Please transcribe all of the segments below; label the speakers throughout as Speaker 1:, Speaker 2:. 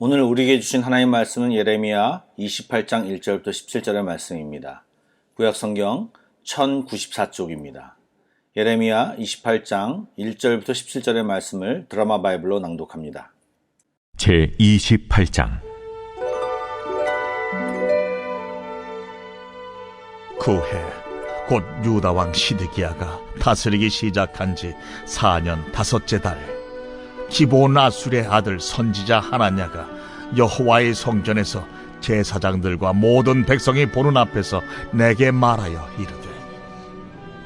Speaker 1: 오늘 우리에게 주신 하나님 말씀은 예레미야 28장 1절부터 17절의 말씀입니다. 구약성경 1094쪽입니다. 예레미야 28장 1절부터 17절의 말씀을 드라마 바이블로 낭독합니다.
Speaker 2: 제28장.
Speaker 3: 그해 곧 유다 왕 시드기야가 다스리기 시작한 지 4년 다섯째 달, 기브온 아술의 아들 선지자 하나냐가 여호와의 성전에서 제사장들과 모든 백성이 보는 앞에서 내게 말하여 이르되,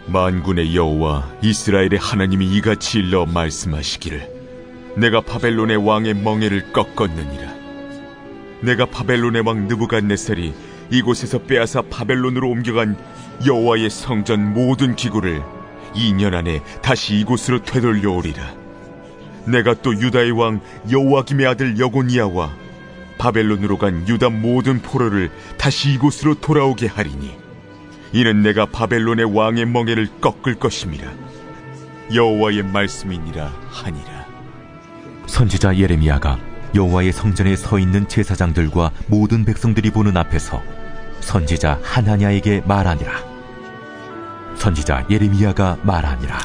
Speaker 4: 만군의 여호와 이스라엘의 하나님이 이같이 일러 말씀하시기를, 내가 바벨론의 왕의 멍에를 꺾었느니라. 내가 바벨론의 왕 느부갓네살이 이곳에서 빼앗아 바벨론으로 옮겨간 여호와의 성전 모든 기구를 2년 안에 다시 이곳으로 되돌려오리라. 내가 또 유다의 왕 여호와김의 아들 여고니아와 바벨론으로 간 유다 모든 포로를 다시 이곳으로 돌아오게 하리니, 이는 내가 바벨론의 왕의 멍에를 꺾을 것임이라. 여호와의 말씀이니라 하니라.
Speaker 2: 선지자 예레미야가 여호와의 성전에 서 있는 제사장들과 모든 백성들이 보는 앞에서 선지자 하나냐에게 말하니라. 선지자 예레미야가 말하니라.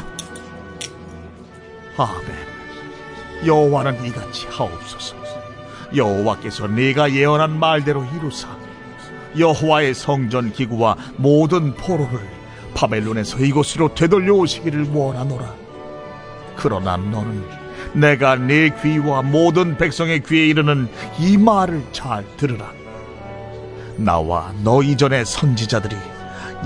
Speaker 3: 아멘. 여호와는 이같이 하옵소서. 여호와께서 네가 예언한 말대로 이루사 여호와의 성전 기구와 모든 포로를 바벨론에서 이곳으로 되돌려 오시기를 원하노라. 그러나 너는 내가 네 귀와 모든 백성의 귀에 이르는 이 말을 잘 들으라. 나와 너 이전의 선지자들이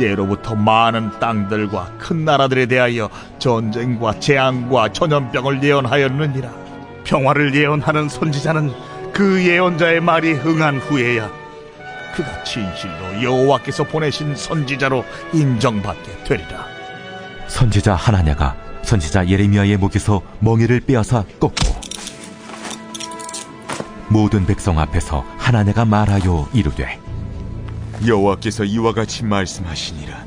Speaker 3: 예로부터 많은 땅들과 큰 나라들에 대하여 전쟁과 재앙과 전염병을 예언하였느니라. 평화를 예언하는 선지자는 그 예언자의 말이 응한 후에야 그가 진실로 여호와께서 보내신 선지자로 인정받게 되리라.
Speaker 2: 선지자 하나냐가 선지자 예레미야의 목에서 멍에를 빼앗아 꺾고, 모든 백성 앞에서 하나냐가 말하여 이르되,
Speaker 4: 여호와께서 이와 같이 말씀하시니라.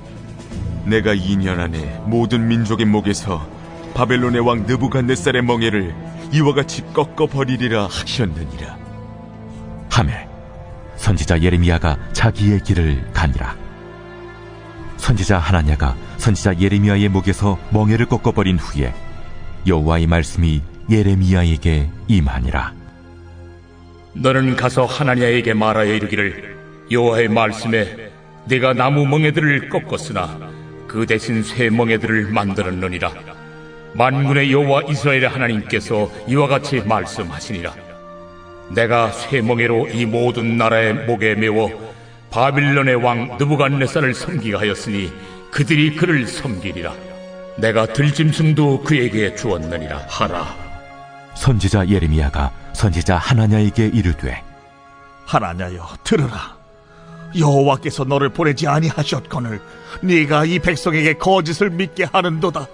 Speaker 4: 내가 2년 안에 모든 민족의 목에서 바벨론의 왕 느부갓네살의 멍에를 이와 같이 꺾어버리리라 하셨느니라.
Speaker 2: 하매 선지자 예레미야가 자기의 길을 가니라. 선지자 하나냐가 선지자 예레미야의 목에서 멍에를 꺾어버린 후에 여호와의 말씀이 예레미야에게 임하니라.
Speaker 5: 너는 가서 하나냐에게 말하여 이르기를, 여호와의 말씀에 내가 나무 멍에들을 꺾었으나 그 대신 새 멍에들을 만들었느니라. 만군의 여호와 이스라엘의 하나님께서 이와 같이 말씀하시니라. 내가 새 멍에로 이 모든 나라의 목에 메워 바빌론의 왕 느부갓네살을 섬기게 하였으니 그들이 그를 섬기리라. 내가 들짐승도 그에게 주었느니라 하라.
Speaker 2: 선지자 예레미야가 선지자 하나냐에게 이르되,
Speaker 3: 하나냐여 들으라. 여호와께서 너를 보내지 아니하셨거늘 네가 이 백성에게 거짓을 믿게 하는도다.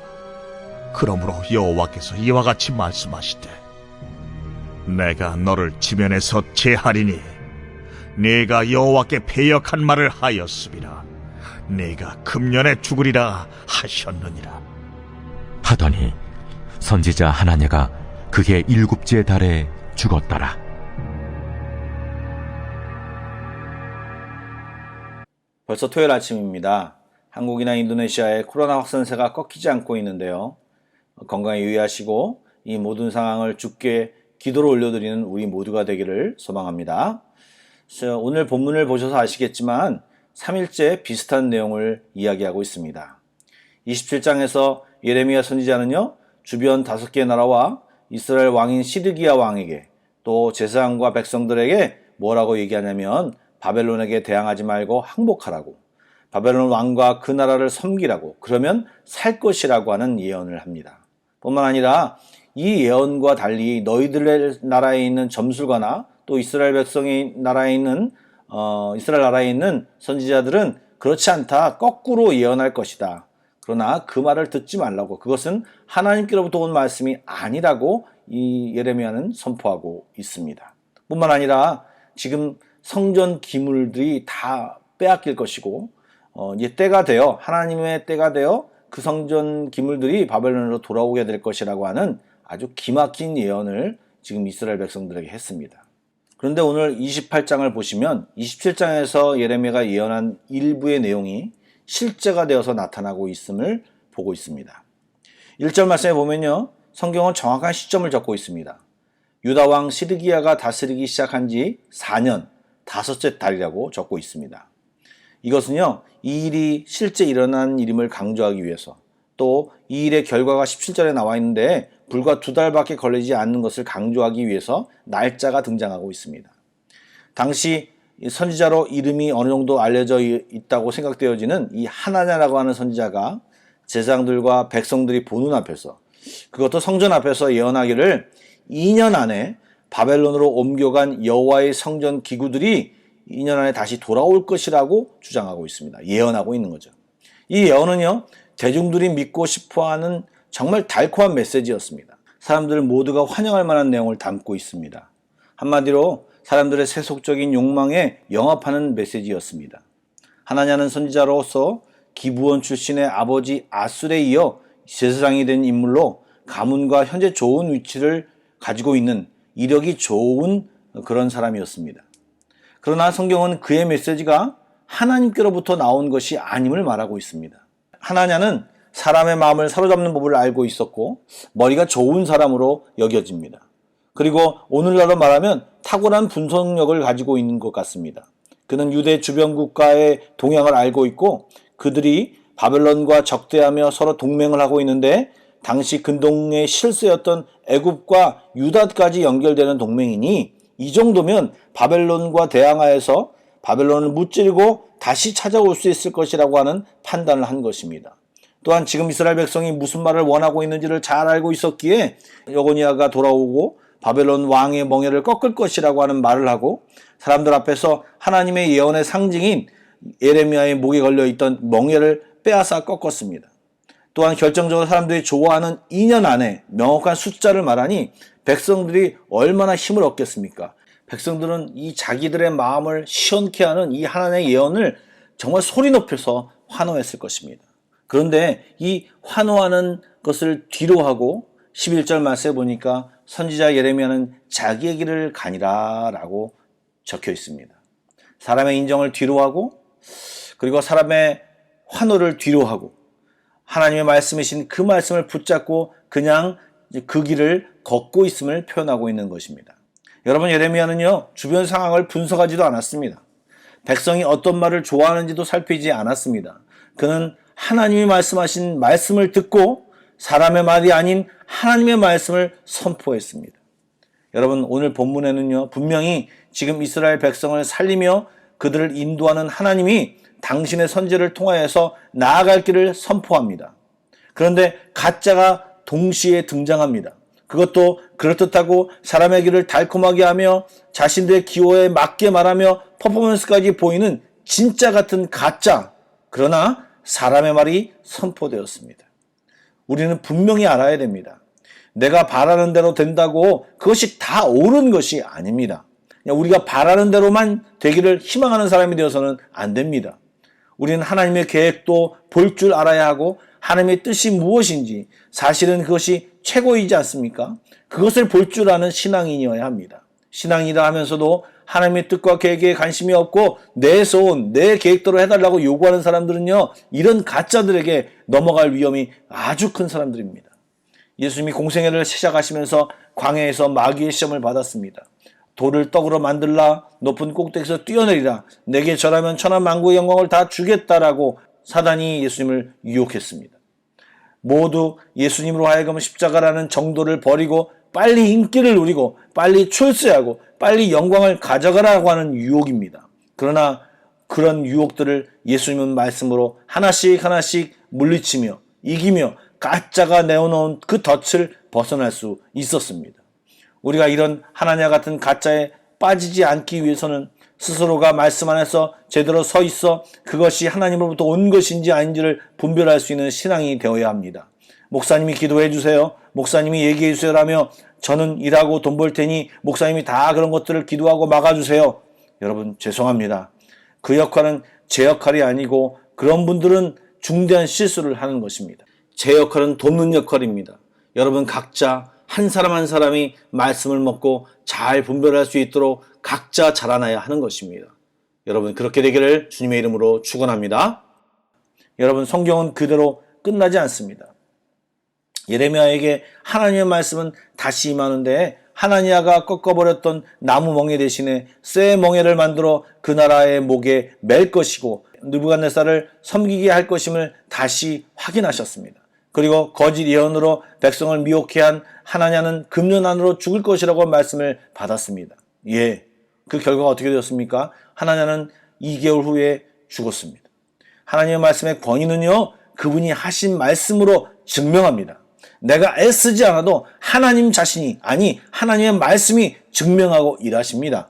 Speaker 3: 그러므로 여호와께서 이와 같이 말씀하시되, 내가 너를 지면에서 제하리니 네가 여호와께 패역한 말을 하였음이라. 네가 금년에 죽으리라 하셨느니라.
Speaker 2: 하더니 선지자 하나냐가 그해 7째 달에 죽었더라.
Speaker 1: 벌써 토요일 아침입니다. 한국이나 인도네시아의 코로나 확산세가 꺾이지 않고 있는데요. 건강에 유의하시고 이 모든 상황을 주께 기도로 올려드리는 우리 모두가 되기를 소망합니다. 오늘 본문을 보셔서 아시겠지만 3일째 비슷한 내용을 이야기하고 있습니다. 27장에서 예레미야 선지자는요, 주변 5개 나라와 이스라엘 왕인 시드기야 왕에게 또 제사장과 백성들에게 뭐라고 얘기하냐면, 바벨론에게 대항하지 말고 항복하라고, 바벨론 왕과 그 나라를 섬기라고, 그러면 살 것이라고 하는 예언을 합니다. 뿐만 아니라 이 예언과 달리 너희들의 나라에 있는 점술가나 또 이스라엘 백성의 나라에 있는 이스라엘 나라에 있는 선지자들은 그렇지 않다, 거꾸로 예언할 것이다. 그러나 그 말을 듣지 말라고, 그것은 하나님께로부터 온 말씀이 아니라고 이 예레미야는 선포하고 있습니다. 뿐만 아니라 지금 성전 기물들이 다 빼앗길 것이고, 이제 때가 되어, 하나님의 때가 되어 그 성전 기물들이 바벨론으로 돌아오게 될 것이라고 하는 아주 기막힌 예언을 지금 이스라엘 백성들에게 했습니다. 그런데 오늘 28장을 보시면 27장에서 예레미야가 예언한 일부의 내용이 실제가 되어서 나타나고 있음을 보고 있습니다. 1절 말씀에 보면요, 성경은 정확한 시점을 적고 있습니다. 유다 왕 시드기야가 다스리기 시작한 지 4년 5째 달이라고 적고 있습니다. 이것은요, 이 일이 실제 일어난 일임을 강조하기 위해서, 또 이 일의 결과가 17절에 나와 있는데 불과 2달밖에 걸리지 않는 것을 강조하기 위해서 날짜가 등장하고 있습니다. 당시 선지자로 이름이 어느 정도 알려져 있다고 생각되어지는 이 하나냐라고 하는 선지자가 제사장들과 백성들이 보는 앞에서, 그것도 성전 앞에서 예언하기를 2년 안에 바벨론으로 옮겨간 여호와의 성전 기구들이 2년 안에 다시 돌아올 것이라고 주장하고 있습니다. 예언하고 있는 거죠. 이 예언은요, 대중들이 믿고 싶어하는 정말 달콤한 메시지였습니다. 사람들 모두가 환영할 만한 내용을 담고 있습니다. 한마디로 사람들의 세속적인 욕망에 영합하는 메시지였습니다. 하나냐는 선지자로서 기브온 출신의 아버지 아술에 이어 제사장이 된 인물로 가문과 현재 좋은 위치를 가지고 있는 이력이 좋은 그런 사람이었습니다. 그러나 성경은 그의 메시지가 하나님께로부터 나온 것이 아님을 말하고 있습니다. 하나냐는 사람의 마음을 사로잡는 법을 알고 있었고 머리가 좋은 사람으로 여겨집니다. 그리고 오늘날로 말하면 탁월한 분석력을 가지고 있는 것 같습니다. 그는 유대 주변 국가의 동향을 알고 있고 그들이 바벨론과 적대하며 서로 동맹을 하고 있는데 당시 근동의 실세였던 애굽과 유다까지 연결되는 동맹이니 이 정도면 바벨론과 대항하여서 바벨론을 무찌르고 다시 찾아올 수 있을 것이라고 하는 판단을 한 것입니다. 또한 지금 이스라엘 백성이 무슨 말을 원하고 있는지를 잘 알고 있었기에 여고니아가 돌아오고 바벨론 왕의 멍에를 꺾을 것이라고 하는 말을 하고 사람들 앞에서 하나님의 예언의 상징인 예레미야의 목에 걸려있던 멍에를 빼앗아 꺾었습니다. 또한 결정적으로 사람들이 좋아하는 2년 안에 명확한 숫자를 말하니 백성들이 얼마나 힘을 얻겠습니까? 백성들은 이 자기들의 마음을 시원케 하는 이 하나님의 예언을 정말 소리 높여서 환호했을 것입니다. 그런데 이 환호하는 것을 뒤로하고 11절 말씀에 보니까 선지자 예레미야는 자기의 길을 가니라 라고 적혀 있습니다. 사람의 인정을 뒤로하고 그리고 사람의 환호를 뒤로하고 하나님의 말씀이신 그 말씀을 붙잡고 그냥 그 길을 걷고 있음을 표현하고 있는 것입니다. 여러분, 예레미야는요, 주변 상황을 분석하지도 않았습니다. 백성이 어떤 말을 좋아하는지도 살피지 않았습니다. 그는 하나님이 말씀하신 말씀을 듣고 사람의 말이 아닌 하나님의 말씀을 선포했습니다. 여러분, 오늘 본문에는요, 분명히 지금 이스라엘 백성을 살리며 그들을 인도하는 하나님이 당신의 선지를 통하여서 나아갈 길을 선포합니다. 그런데 가짜가 동시에 등장합니다. 그것도 그럴듯하고 사람의 길을 달콤하게 하며 자신들의 기호에 맞게 말하며 퍼포먼스까지 보이는 진짜 같은 가짜, 그러나 사람의 말이 선포되었습니다. 우리는 분명히 알아야 됩니다. 내가 바라는 대로 된다고 그것이 다 옳은 것이 아닙니다. 우리가 바라는 대로만 되기를 희망하는 사람이 되어서는 안 됩니다. 우리는 하나님의 계획도 볼 줄 알아야 하고 하나님의 뜻이 무엇인지 사실은 그것이 최고이지 않습니까? 그것을 볼 줄 아는 신앙인이어야 합니다. 신앙이라 하면서도 하나님의 뜻과 계획에 관심이 없고 내 소원, 내 계획대로 해달라고 요구하는 사람들은요, 이런 가짜들에게 넘어갈 위험이 아주 큰 사람들입니다. 예수님이 공생애를 시작하시면서 광야에서 마귀의 시험을 받았습니다. 돌을 떡으로 만들라, 높은 꼭대기에서 뛰어내리라, 내게 절하면 천하만국의 영광을 다 주겠다라고 사단이 예수님을 유혹했습니다. 모두 예수님으로 하여금 십자가라는 정도를 버리고 빨리 인기를 누리고 빨리 출세하고 빨리 영광을 가져가라고 하는 유혹입니다. 그러나 그런 유혹들을 예수님은 말씀으로 하나씩 하나씩 물리치며 이기며 가짜가 내어놓은 그 덫을 벗어날 수 있었습니다. 우리가 이런 하나냐 같은 가짜에 빠지지 않기 위해서는 스스로가 말씀 안에서 제대로 서 있어 그것이 하나님으로부터 온 것인지 아닌지를 분별할 수 있는 신앙이 되어야 합니다. 목사님이 기도해 주세요, 목사님이 얘기해 주세요 라며 저는 일하고 돈 벌 테니 목사님이 다 그런 것들을 기도하고 막아주세요. 여러분, 죄송합니다. 그 역할은 제 역할이 아니고 그런 분들은 중대한 실수를 하는 것입니다. 제 역할은 돕는 역할입니다. 여러분 각자 한 사람 한 사람이 말씀을 먹고 잘 분별할 수 있도록 각자 자라나야 하는 것입니다. 여러분 그렇게 되기를 주님의 이름으로 축원합니다. 여러분 성경은 그대로 끝나지 않습니다. 예레미야에게 하나님의 말씀은 다시 임하는데 하나니아가 꺾어버렸던 나무 멍에 대신에 쇠 멍에를 만들어 그 나라의 목에 맬 것이고 느부갓네살을 섬기게 할 것임을 다시 확인하셨습니다. 그리고 거짓 예언으로 백성을 미혹해 한 하나냐는 금년 안으로 죽을 것이라고 말씀을 받았습니다. 예, 그 결과가 어떻게 되었습니까? 하나냐는 2개월 후에 죽었습니다. 하나님의 말씀의 권위는요, 그분이 하신 말씀으로 증명합니다. 내가 애쓰지 않아도 하나님 자신이, 아니 하나님의 말씀이 증명하고 일하십니다.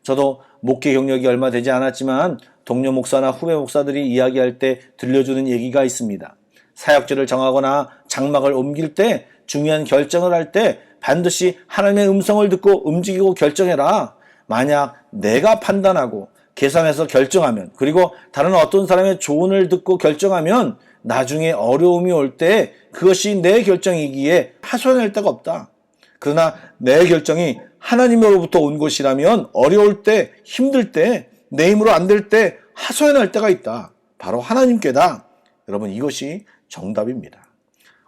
Speaker 1: 저도 목회 경력이 얼마 되지 않았지만 동료 목사나 후배 목사들이 이야기할 때 들려주는 얘기가 있습니다. 사역지를 정하거나 장막을 옮길 때, 중요한 결정을 할 때 반드시 하나님의 음성을 듣고 움직이고 결정해라. 만약 내가 판단하고 계산해서 결정하면, 그리고 다른 어떤 사람의 조언을 듣고 결정하면 나중에 어려움이 올 때 그것이 내 결정이기에 하소연할 데가 없다. 그러나 내 결정이 하나님으로부터 온 것이라면 어려울 때, 힘들 때, 내 힘으로 안 될 때 하소연할 때가 있다. 바로 하나님께다. 여러분 이것이 정답입니다.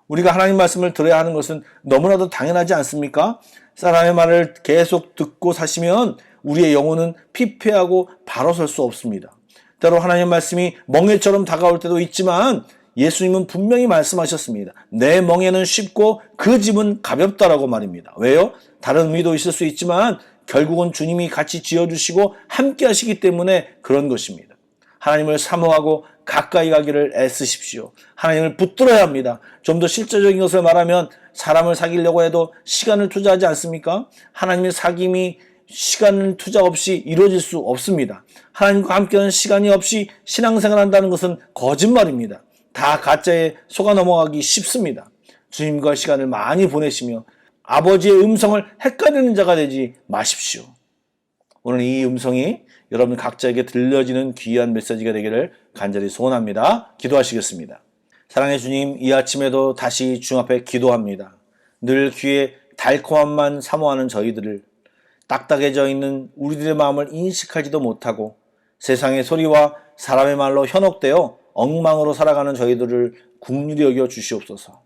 Speaker 1: 우리가 하나님 말씀을 들어야 하는 것은 너무나도 당연하지 않습니까? 사람의 말을 계속 듣고 사시면 우리의 영혼은 피폐하고 바로 설 수 없습니다. 때로 하나님 말씀이 멍에처럼 다가올 때도 있지만 예수님은 분명히 말씀하셨습니다. 내 멍에는 쉽고 그 짐은 가볍다라고 말입니다. 왜요? 다른 의미도 있을 수 있지만 결국은 주님이 같이 지어주시고 함께 하시기 때문에 그런 것입니다. 하나님을 사모하고 가까이 가기를 애쓰십시오. 하나님을 붙들어야 합니다. 좀 더 실제적인 것을 말하면 사람을 사귀려고 해도 시간을 투자하지 않습니까? 하나님의 사귐이 시간을 투자 없이 이루어질 수 없습니다. 하나님과 함께하는 시간이 없이 신앙생활 한다는 것은 거짓말입니다. 다 가짜에 속아 넘어가기 쉽습니다. 주님과 시간을 많이 보내시며 아버지의 음성을 헷갈리는 자가 되지 마십시오. 오늘 이 음성이 여러분 각자에게 들려지는 귀한 메시지가 되기를 간절히 소원합니다. 기도하시겠습니다. 사랑의 주님, 이 아침에도 다시 주님 앞에 기도합니다. 늘 귀에 달콤함만 사모하는 저희들을, 딱딱해져 있는 우리들의 마음을 인식하지도 못하고 세상의 소리와 사람의 말로 현혹되어 엉망으로 살아가는 저희들을 긍휼히 여겨 주시옵소서.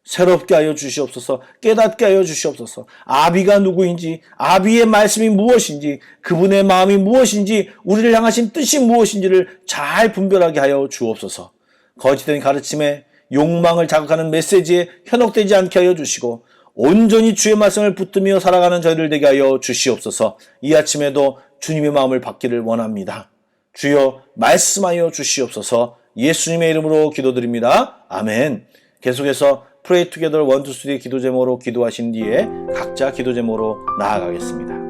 Speaker 1: 새롭게 하여 주시옵소서. 깨닫게 하여 주시옵소서. 아비가 누구인지, 아비의 말씀이 무엇인지, 그분의 마음이 무엇인지, 우리를 향하신 뜻이 무엇인지를 잘 분별하게 하여 주옵소서. 거짓된 가르침에 욕망을 자극하는 메시지에 현혹되지 않게 하여 주시고 온전히 주의 말씀을 붙들며 살아가는 저희들 되게 하여 주시옵소서. 이 아침에도 주님의 마음을 받기를 원합니다. 주여 말씀하여 주시옵소서. 예수님의 이름으로 기도드립니다. 아멘. 계속해서 Pray Together 1, 2, 3 기도 제목으로 기도하신 뒤에 각자 기도 제목으로 나아가겠습니다.